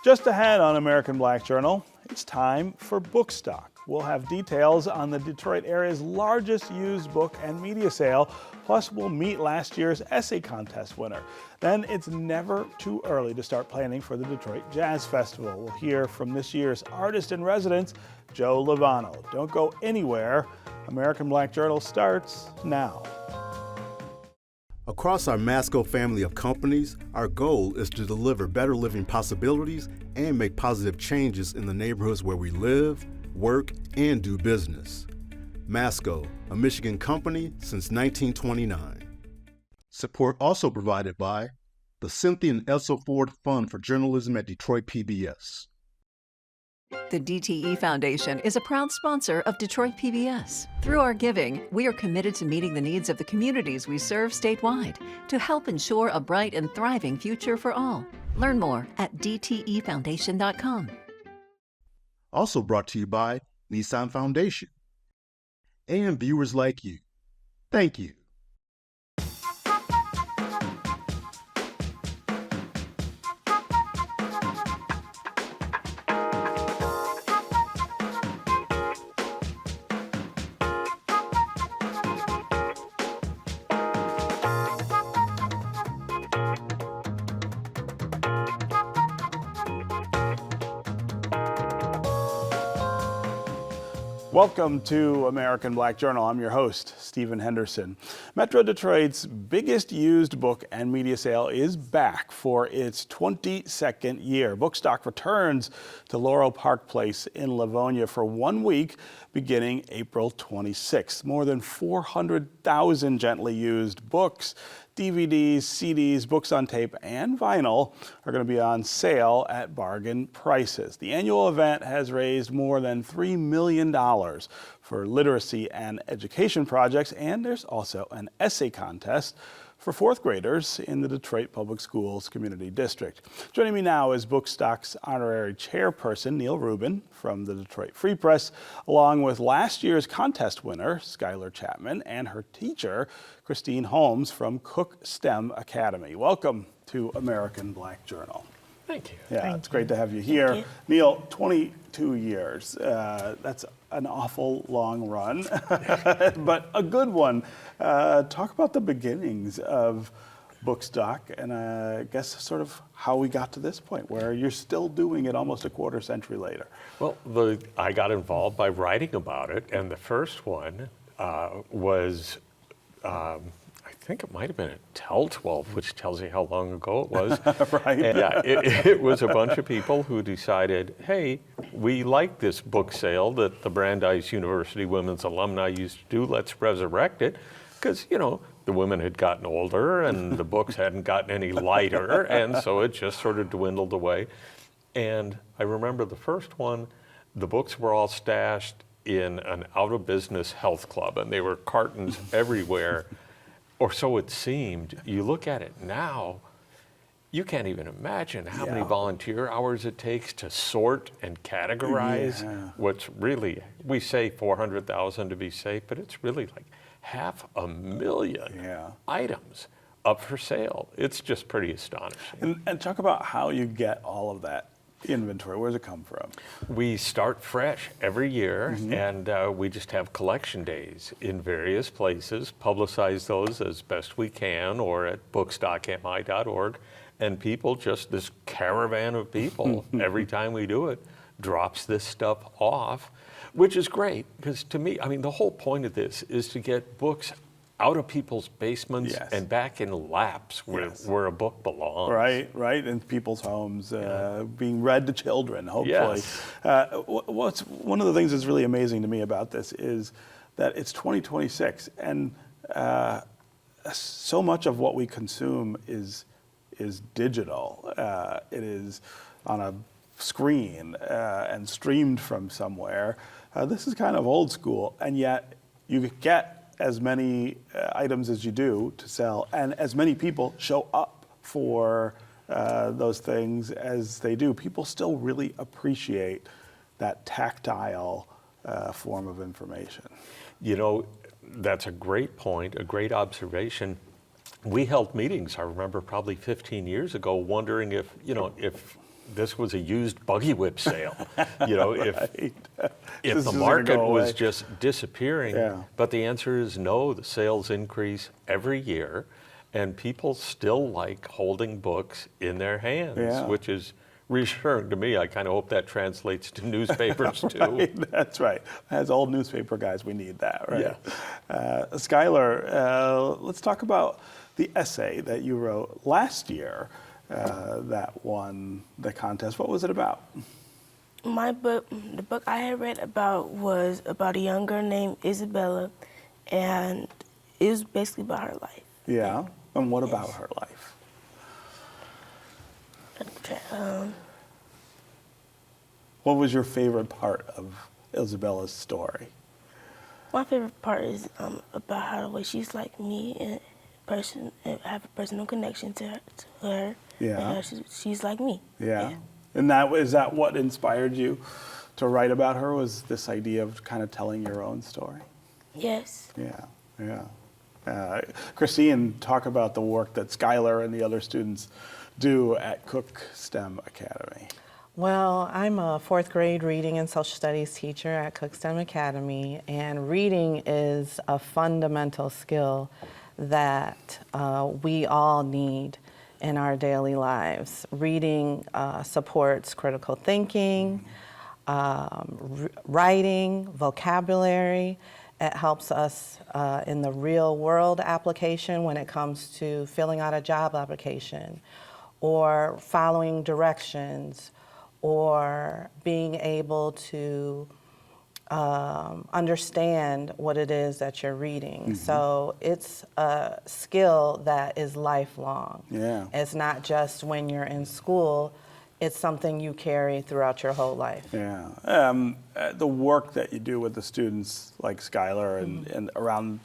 Just ahead on American Black Journal, it's time for Bookstock. We'll have details on the Detroit area's largest used book and media sale, plus we'll meet last year's essay contest winner. Then it's never too early to start planning for the Detroit Jazz Festival. We'll hear from this year's artist in residence, Joe Lovano. Don't go anywhere. American Black Journal starts now. Across our Masco family of companies, our goal is to deliver better living possibilities and make positive changes in the neighborhoods where we live, work, and do business. Masco, a Michigan company since 1929. Support also provided by the Cynthia and Elsa Ford Fund for Journalism at Detroit PBS. The DTE Foundation is a proud sponsor of Detroit PBS. Through our giving, we are committed to meeting the needs of the communities we serve statewide to help ensure a bright and thriving future for all. Learn more at dtefoundation.com. Also brought to you by Nissan Foundation and viewers like you. Thank you. Welcome to American Black Journal. I'm your host, Stephen Henderson. Metro Detroit's biggest used book and media sale is back for its 22nd year. Bookstock returns to Laurel Park Place in Livonia for 1 week, beginning April 26th. More than 400,000 gently used books, DVDs, CDs, books on tape, and vinyl are going to be on sale at bargain prices. The annual event has raised more than $3 million for literacy and education projects, and there's also an essay contest for fourth graders in the Detroit Public Schools Community District. Joining me now is Bookstock's honorary chairperson, Neil Rubin from the Detroit Free Press, along with last year's contest winner, Skylar Chapman, and her teacher, Christine Holmes from Cook STEM Academy. Welcome to American Black Journal. Thank you. Yeah, it's great to have you here. Neil, 22 years, that's an awful long run, but a good one. Talk about the beginnings of Bookstock and I guess sort of how we got to this point where you're still doing it almost a quarter century later. Well, I got involved by writing about it, and the first one was, I think it might have been at Tell 12, which tells you how long ago it was. Right. And, yeah, it was a bunch of people who decided, hey, we like this book sale that the Brandeis University Women's Alumni used to do. Let's resurrect it. Because, you know, the women had gotten older and the books hadn't gotten any lighter. And so it just sort of dwindled away. And I remember the first one, the books were all stashed in an out-of-business health club. And they were cartons everywhere. Or so it seemed. You look at it now, you can't even imagine how many volunteer hours it takes to sort and categorize what's really, we say 400,000 to be safe, but it's really like 500,000 items up for sale. It's just pretty astonishing. And talk about how you get all of that inventory. Where does it come from? We start fresh every year, and we just have collection days in various places, publicize those as best we can, or at bookstockmi.org, and people, just this caravan of people, every time we do it, drops this stuff off, which is great, because to me, I mean, the whole point of this is to get books out of people's basements and back in laps where a book belongs. Right, in people's homes, being read to children, hopefully. What's one of the things that's really amazing to me about this is that it's 2026, and so much of what we consume is digital. It is on a screen and streamed from somewhere. This is kind of old school, and yet you get as many items as you do to sell, and as many people show up for those things as they do. People still really appreciate that tactile form of information. You know, that's a great point, a great observation. We held meetings, I remember probably 15 years ago, wondering if this was a used buggy whip sale. You know, Right. if This the isn't market gonna go was away. just disappearing. Yeah. But the answer is no, the sales increase every year, and people still like holding books in their hands, Yeah. which is reassuring to me. I kind of hope that translates to newspapers too. Right, that's right. As old newspaper guys, we need that, right? Yeah. Skylar, let's talk about the essay that you wrote last year that won the contest. What was it about? My book, the book I had read about was about a young girl named Isabella, and it was basically about her life. Yeah, and what about her life? What was your favorite part of Isabella's story? My favorite part is about how the way she's like me and have a personal connection to her. Yeah. And how she's like me. Yeah. And is that what inspired you to write about her, was this idea of kind of telling your own story? Yes. Yeah, yeah. Christine, talk about the work that Skylar and the other students do at Cook STEM Academy. Well, I'm a fourth grade reading and social studies teacher at Cook STEM Academy, and reading is a fundamental skill that we all need in our daily lives. Reading supports critical thinking, writing, vocabulary. It helps us in the real world application when it comes to filling out a job application or following directions or being able to understand what it is that you're reading. Mm-hmm. So it's a skill that is lifelong. Yeah. It's not just when you're in school, it's something you carry throughout your whole life. Yeah. The work that you do with the students like Skylar and around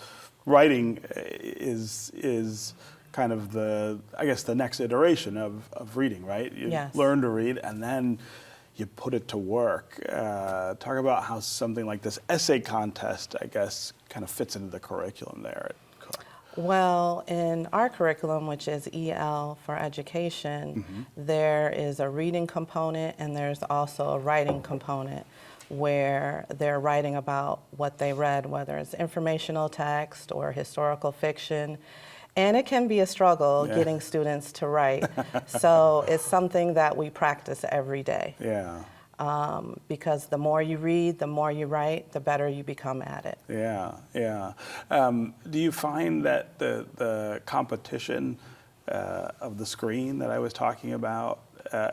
writing is kind of the next iteration of reading, right? You Yes. learn to read and then you put it to work. Talk about how something like this essay contest, I guess, kind of fits into the curriculum there at Cook. Well, in our curriculum, which is EL for education, there is a reading component and there's also a writing component where they're writing about what they read, whether it's informational text or historical fiction. And it can be a struggle getting students to write. So it's something that we practice every day. Yeah. Because the more you read, the more you write, the better you become at it. Yeah, yeah. Do you find that the competition of the screen that I was talking about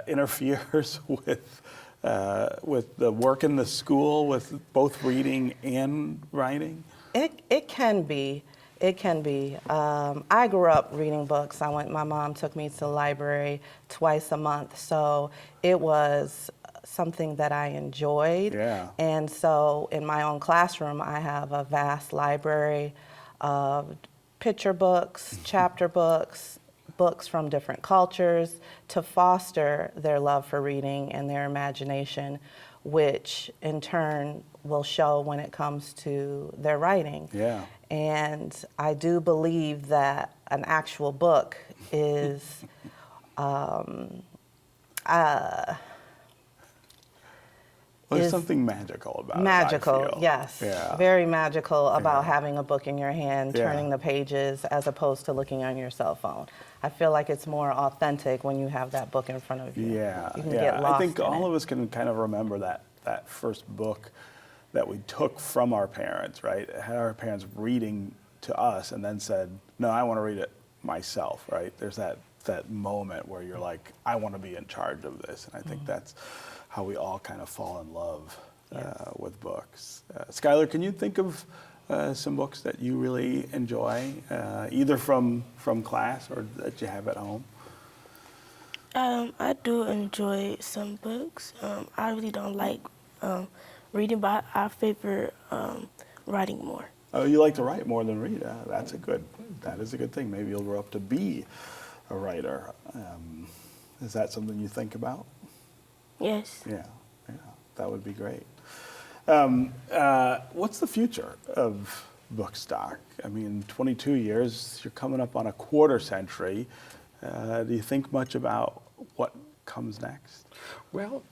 interferes with the work in the school, with both reading and writing? It can be. It can be. I grew up reading books. My mom took me to the library twice a month, so it was something that I enjoyed. Yeah. And so in my own classroom, I have a vast library of picture books, chapter books, books from different cultures to foster their love for reading and their imagination, which in turn will show when it comes to their writing. Yeah. And I do believe that an actual book is There's is something magical about it, magical, I feel. yes. Yeah. Very magical about having a book in your hand, Yeah. turning the pages, as opposed to looking on your cell phone. I feel like it's more authentic when you have that book in front of you. Yeah, You can yeah. get lost I think in all it. of us can kind of remember that first book that we took from our parents, right? Had our parents reading to us and then said, no, I want to read it myself, right? There's that moment where you're like, I want to be in charge of this. And I think that's how we all kind of fall in love with books. Skylar, can you think of some books that you really enjoy, either from class or that you have at home? I do enjoy some books. I really don't like reading, but I favor writing more. Oh, you like to write more than read. That is a good thing. Maybe you'll grow up to be a writer. Is that something you think about? Yes. Yeah, that would be great. What's the future of Bookstock? I mean, 22 years, you're coming up on a quarter century. Do you think much about what comes next? Well,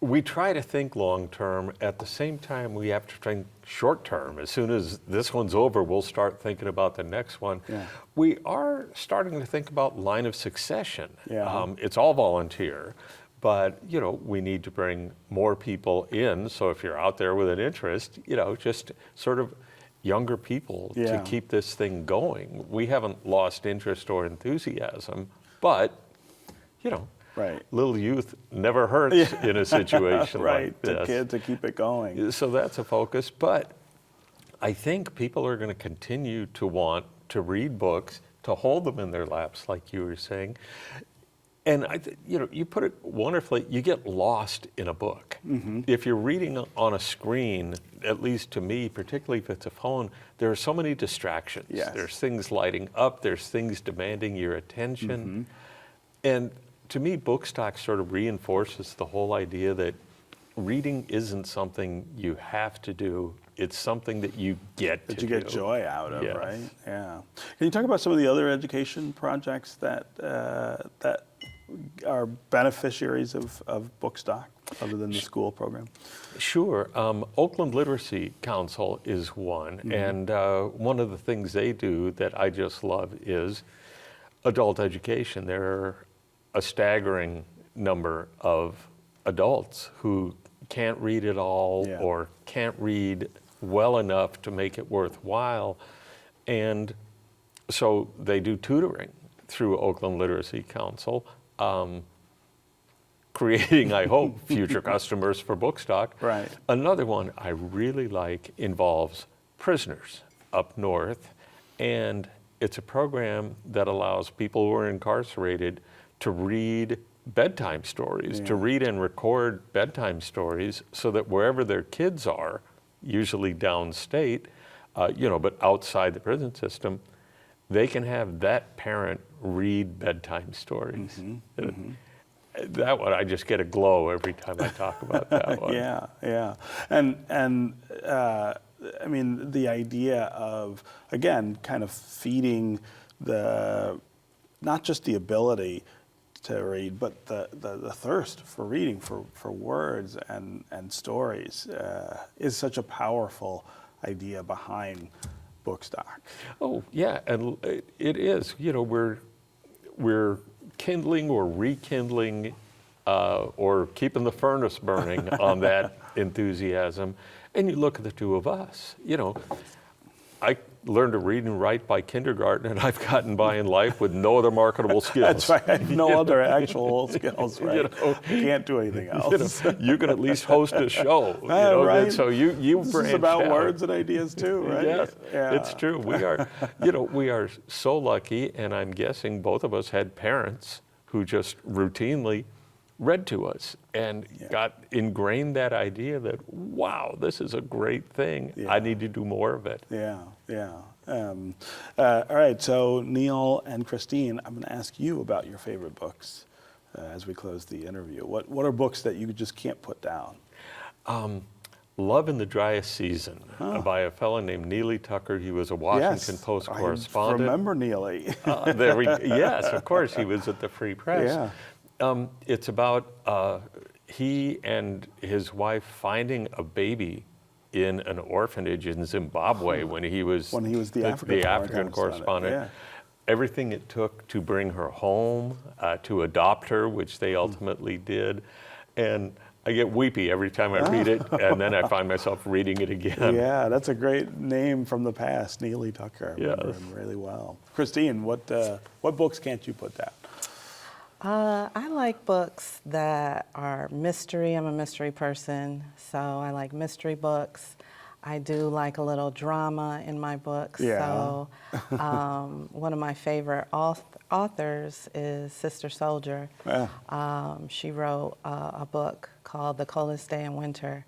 we try to think long term. At the same time, we have to think short term. As soon as this one's over, we'll start thinking about the next one. Yeah. We are starting to think about line of succession. Yeah. It's all volunteer, but we need to bring more people in. So if you're out there with an interest, just sort of younger people Yeah. to keep this thing going. We haven't lost interest or enthusiasm, but Right. little youth never hurts in a situation Right, like this. to keep it going. So that's a focus, but I think people are going to continue to want to read books, to hold them in their laps, like you were saying. And you put it wonderfully, you get lost in a book. Mm-hmm. If you're reading on a screen, at least to me, particularly if it's a phone, there are so many distractions. Yes. There's things lighting up, there's things demanding your attention. And to me, Bookstock sort of reinforces the whole idea that reading isn't something you have to do. It's something that you get to do. That you get joy out of, Yes. right? Yeah. Can you talk about some of the other education projects that are beneficiaries of Bookstock, other than the school program? Sure. Oakland Literacy Council is one. And one of the things they do that I just love is adult education. There are a staggering number of adults who can't read at all Yeah. or can't read well enough to make it worthwhile. And so they do tutoring through Oakland Literacy Council, creating, I hope, future customers for Bookstock. Right. Another one I really like involves prisoners up north, and it's a program that allows people who are incarcerated to read bedtime stories, to read and record bedtime stories, so that wherever their kids are, usually downstate, but outside the prison system, they can have that parent read bedtime stories. That one, I just get a glow every time I talk about that one. Yeah. And I mean, the idea of, again, kind of feeding not just the ability to read, but the thirst for reading, for words and stories is such a powerful idea behind Bookstock. Oh, yeah, and it is. We're kindling or rekindling or keeping the furnace burning on that enthusiasm. And you look at the two of us, I learned to read and write by kindergarten, and I've gotten by in life with no other marketable skills. That's right. I have no other actual skills, right? Can't do anything else. You can at least host a show. Right. And so you This branched is about out. words and ideas too, right? Yes, Yeah. it's true. We are so lucky, and I'm guessing both of us had parents who just routinely read to us and got ingrained that idea that, wow, this is a great thing. I need to do more of it. Yeah. All right, so Neil and Christine, I'm going to ask you about your favorite books as we close the interview. What are books that you just can't put down? Love in the Driest Season by a fellow named Neely Tucker. He was a Washington Post correspondent. I remember Neely. Yes, of course, he was at the Free Press. Yeah. It's about he and his wife finding a baby in an orphanage in Zimbabwe when he was the African correspondent. Yeah. Everything it took to bring her home, to adopt her, which they ultimately did. And I get weepy every time I read it, and then I find myself reading it again. Yeah, that's a great name from the past, Neely Tucker. I remember Yes. him really well. Christine, what books can't you put down? I like books that are mystery. I'm a mystery person, so I like mystery books. I do like a little drama in my books. Yeah. So one of my favorite authors is Sister Soldier. Yeah. She wrote a book called The Coldest Day in Winter,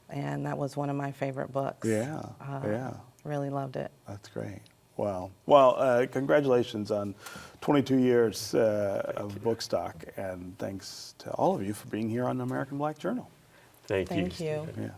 and that was one of my favorite books. Yeah. Really loved it. That's great. Wow. Well, congratulations on 22 years of Bookstock, and thanks to all of you for being here on the American Black Journal. Thank you. Thank you. Yeah.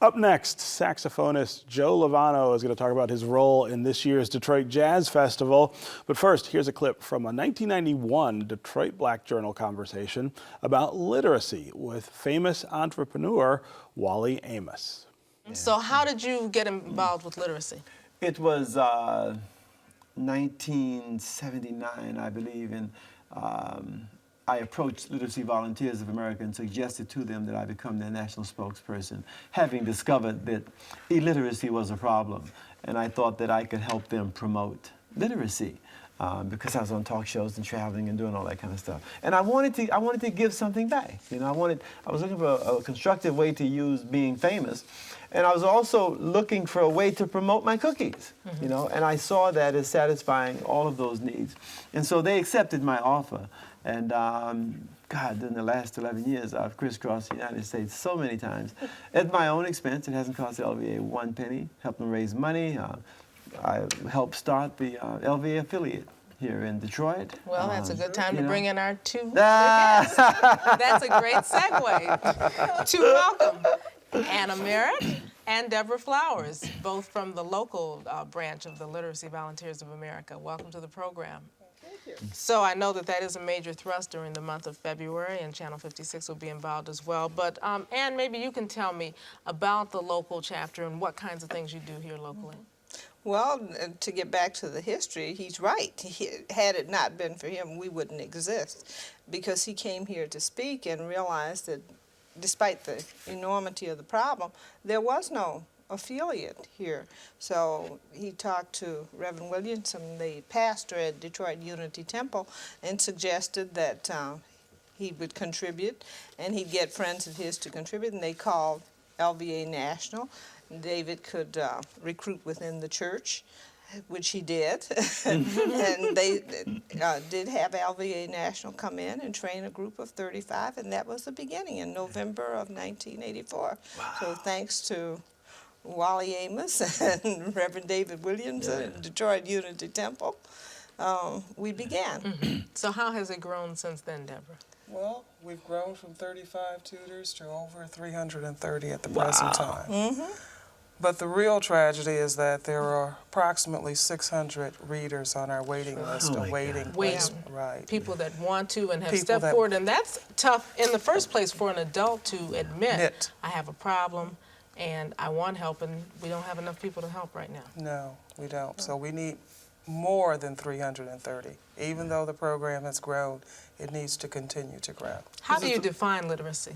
Up next, saxophonist Joe Lovano is going to talk about his role in this year's Detroit Jazz Festival. But first, here's a clip from a 1991 Detroit Black Journal conversation about literacy with famous entrepreneur Wally Amos. So how did you get involved with literacy? It was 1979, I believe, and I approached Literacy Volunteers of America and suggested to them that I become their national spokesperson, having discovered that illiteracy was a problem, and I thought that I could help them promote literacy. Because I was on talk shows and traveling and doing all that kind of stuff, and I wanted to give something back. You know, I was looking for a constructive way to use being famous, and I was also looking for a way to promote my cookies. You know, and I saw that as satisfying all of those needs, and so they accepted my offer. And God, in the last 11 years, I've crisscrossed the United States so many times at my own expense. It hasn't cost LVA one penny. Helped them raise money. I helped start the LVA affiliate here in Detroit. Well, that's a good time to you know. bring in our two guests. That's a great segue to welcome Anna Merritt and Deborah Flowers, both from the local branch of the Literacy Volunteers of America. Welcome to the program. Thank you. So I know that is a major thrust during the month of February, and Channel 56 will be involved as well. But Ann, maybe you can tell me about the local chapter and what kinds of things you do here locally. Well, to get back to the history, he's right. Had it not been for him, we wouldn't exist, because he came here to speak and realized that despite the enormity of the problem, there was no affiliate here. So he talked to Reverend Williamson, the pastor at Detroit Unity Temple, and suggested that he would contribute, and he'd get friends of his to contribute, and they called LVA National. David could recruit within the church, which he did, and they did have LVA National come in and train a group of 35, and that was the beginning in November of 1984. Wow. So thanks to Wally Amos and Reverend David Williams at Detroit Unity Temple, we began. Mm-hmm. So how has it grown since then, Deborah? Well, we've grown from 35 tutors to over 330 at the present time. Mm-hmm. But the real tragedy is that there are approximately 600 readers on our waiting list awaiting. Right. People that want to and have stepped forward, and that's tough in the first place for an adult to admit, I have a problem and I want help, and we don't have enough people to help right now. No, we don't. So we need more than 330. Even though the program has grown, it needs to continue to grow. How do you define literacy?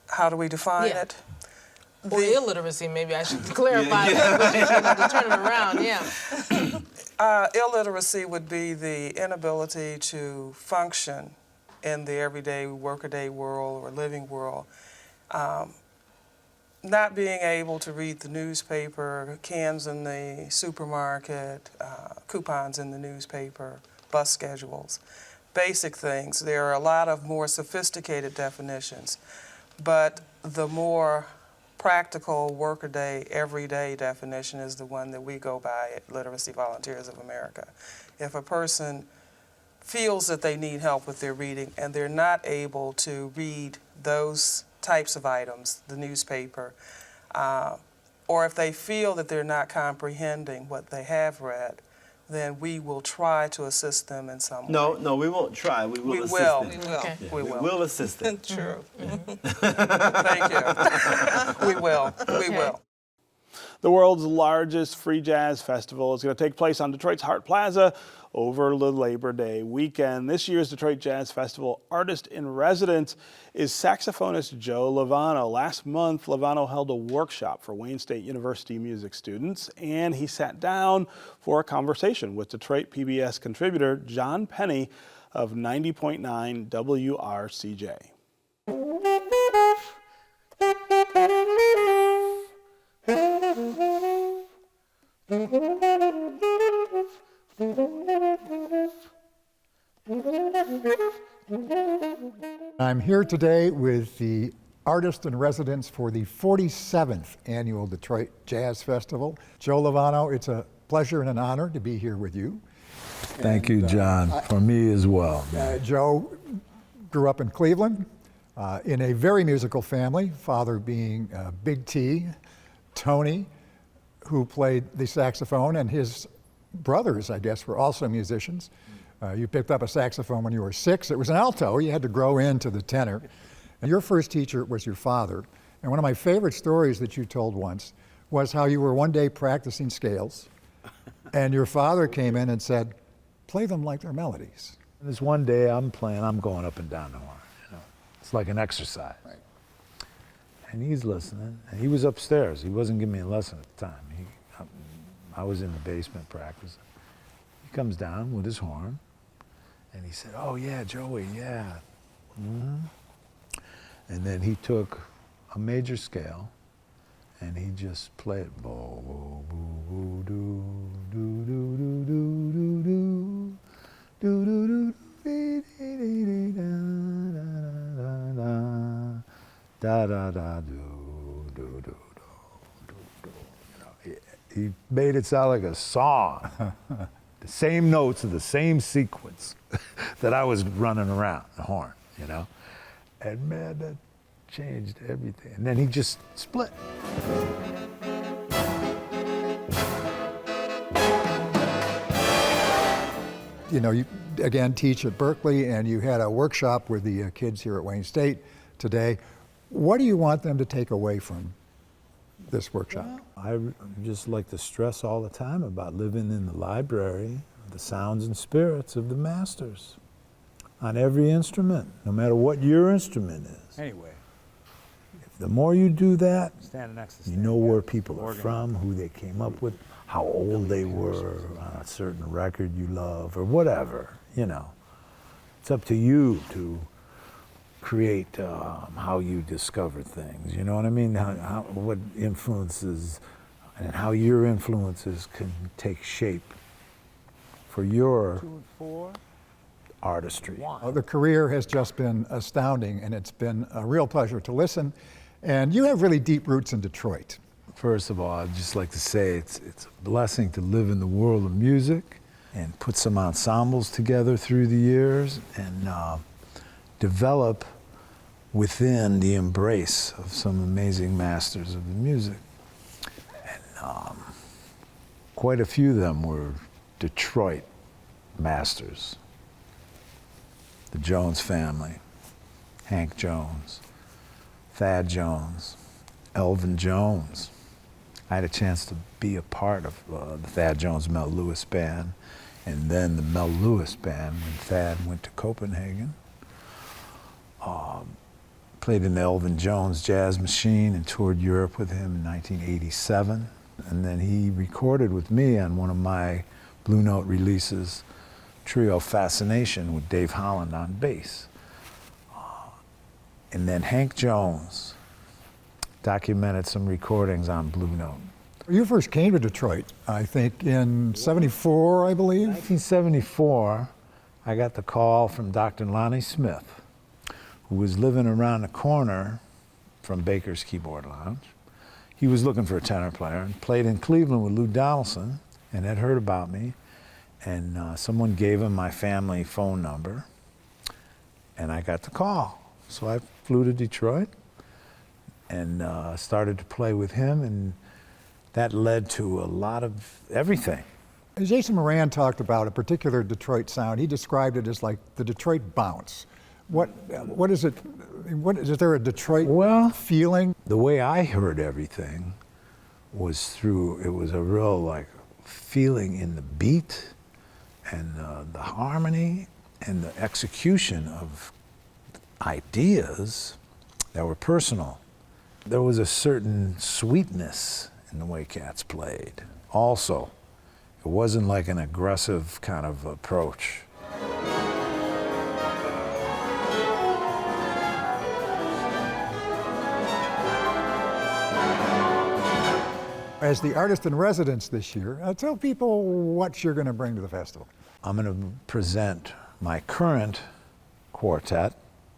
How do we define it? Or illiteracy, maybe I should clarify to turn it around, Illiteracy would be the inability to function in the everyday workaday world or living world. Not being able to read the newspaper, cans in the supermarket, coupons in the newspaper, bus schedules, basic things. There are a lot of more sophisticated definitions, but the more practical, workaday, everyday definition is the one that we go by at Literacy Volunteers of America. If a person feels that they need help with their reading and they're not able to read those types of items, the newspaper, or if they feel that they're not comprehending what they have read, then we will try to assist them in some way. No, we won't try. We will assist them. We will. Okay. We will. We will assist them. True. Thank you. We will. We will. The world's largest free jazz festival is going to take place on Detroit's Hart Plaza over the Labor Day weekend. This year's Detroit Jazz Festival artist in residence is saxophonist Joe Lovano. Last month, Lovano held a workshop for Wayne State University music students, and he sat down for a conversation with Detroit PBS contributor John Penny of 90.9 WRCJ. I'm here today with the artist in residence for the 47th annual Detroit Jazz Festival, Joe Lovano. It's a pleasure and an honor to be here with you. Thank you, John. For me as well. Joe grew up in Cleveland, in a very musical family, father being Big T, Tony, who played the saxophone, and his brothers, I guess, were also musicians. You picked up a saxophone when you were 6. It was an alto. You had to grow into the tenor. And your first teacher was your father. And one of my favorite stories that you told once was how you were one day practicing scales, and your father came in and said, play them like they're melodies. This one day I'm playing, I'm going up and down the horn. You know? It's like an exercise. Right. And he's listening, and he was upstairs. He wasn't giving me a lesson at the time. I was in the basement practicing. He comes down with his horn, and he said, oh yeah, Joey, yeah. Mm-hmm. And then he took a major scale, and he just played bo boo boo do do do do do do do do do da da da do do do do. He made it sound like a song. The same notes of the same sequence that I was running around the horn, you know. And man, that changed everything. And then he just split. You know, you again teach at Berkeley, and you had a workshop with the kids here at Wayne State today. What do you want them to take away from this workshop? Well, I just like to stress all the time about living in the library, the sounds and spirits of the masters on every instrument, no matter what your instrument is. Anyway. The more you do that, Standing next to you know where people are from, who they came up with, how old they were on a certain record you love, or whatever, you know. It's up to you to create how you discover things, you know what I mean? What influences, and how your influences can take shape for your artistry. The career has just been astounding, and it's been a real pleasure to listen. And you have really deep roots in Detroit. First of all, I'd just like to say it's a blessing to live in the world of music and put some ensembles together through the years and develop within the embrace of some amazing masters of the music. And quite a few of them were Detroit masters. The Jones family, Hank Jones, Thad Jones, Elvin Jones. I had a chance to be a part of the Thad Jones Mel Lewis band, and then the Mel Lewis band when Thad went to Copenhagen. Played in the Elvin Jones Jazz Machine and toured Europe with him in 1987. And then he recorded with me on one of my Blue Note releases, Trio Fascination, with Dave Holland on bass. And then Hank Jones documented some recordings on Blue Note. You first came to Detroit, I think, in '74, I believe? 1974, I got the call from Dr. Lonnie Smith, who was living around the corner from Baker's Keyboard Lounge. He was looking for a tenor player and played in Cleveland with Lou Donaldson and had heard about me. And someone gave him my family phone number, and I got the call. So I flew to Detroit and started to play with him, and that led to a lot of everything. Jason Moran talked about a particular Detroit sound. He described it as like the Detroit bounce. What is it? Is there a Detroit feeling? The way I heard everything was through, it was a real like feeling in the beat and the harmony and the execution of ideas that were personal. There was a certain sweetness in the way cats played. Also, it wasn't like an aggressive kind of approach. As the artist in residence this year, tell people what you're going to bring to the festival. I'm going to present my current quartet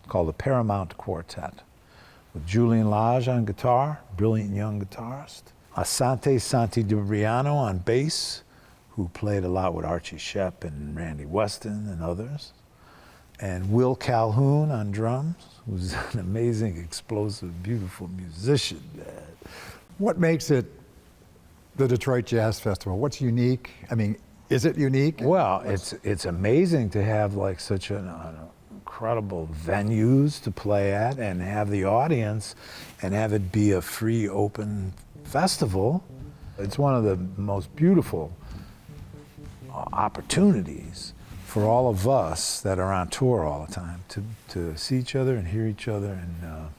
called the Paramount Quartet with Julian Lage on guitar, brilliant young guitarist, Asante Santi Dubriano on bass, who played a lot with Archie Shepp and Randy Weston and others, and Will Calhoun on drums, who's an amazing, explosive, beautiful musician. What makes it the Detroit Jazz Festival? What's unique? I mean, is it unique? Well, it's amazing to have like such an incredible venues to play at and have the audience and have it be a free, open festival. It's one of the most beautiful opportunities for all of us that are on tour all the time to see each other and hear each other and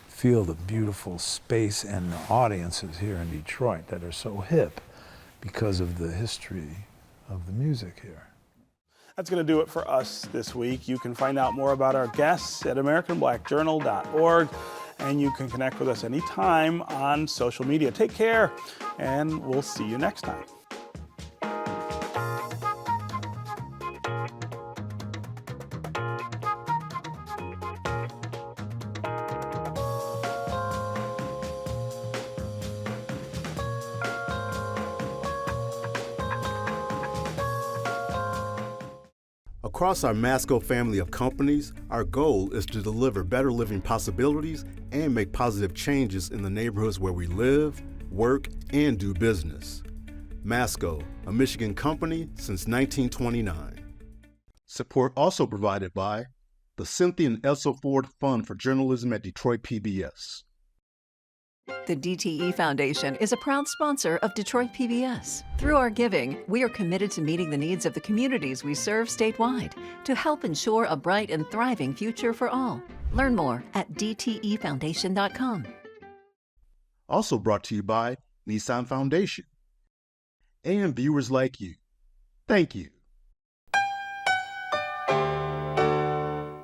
feel the beautiful space and the audiences here in Detroit that are so hip because of the history of the music here. That's going to do it for us this week. You can find out more about our guests at AmericanBlackJournal.org, and you can connect with us anytime on social media. Take care, and we'll see you next time. Across our Masco family of companies, our goal is to deliver better living possibilities and make positive changes in the neighborhoods where we live, work, and do business. Masco, a Michigan company since 1929. Support also provided by the Cynthia and Elsa Ford Fund for Journalism at Detroit PBS. The DTE Foundation is a proud sponsor of Detroit PBS. Through our giving, we are committed to meeting the needs of the communities we serve statewide to help ensure a bright and thriving future for all. Learn more at dtefoundation.com. Also brought to you by Nissan Foundation and viewers like you. Thank you.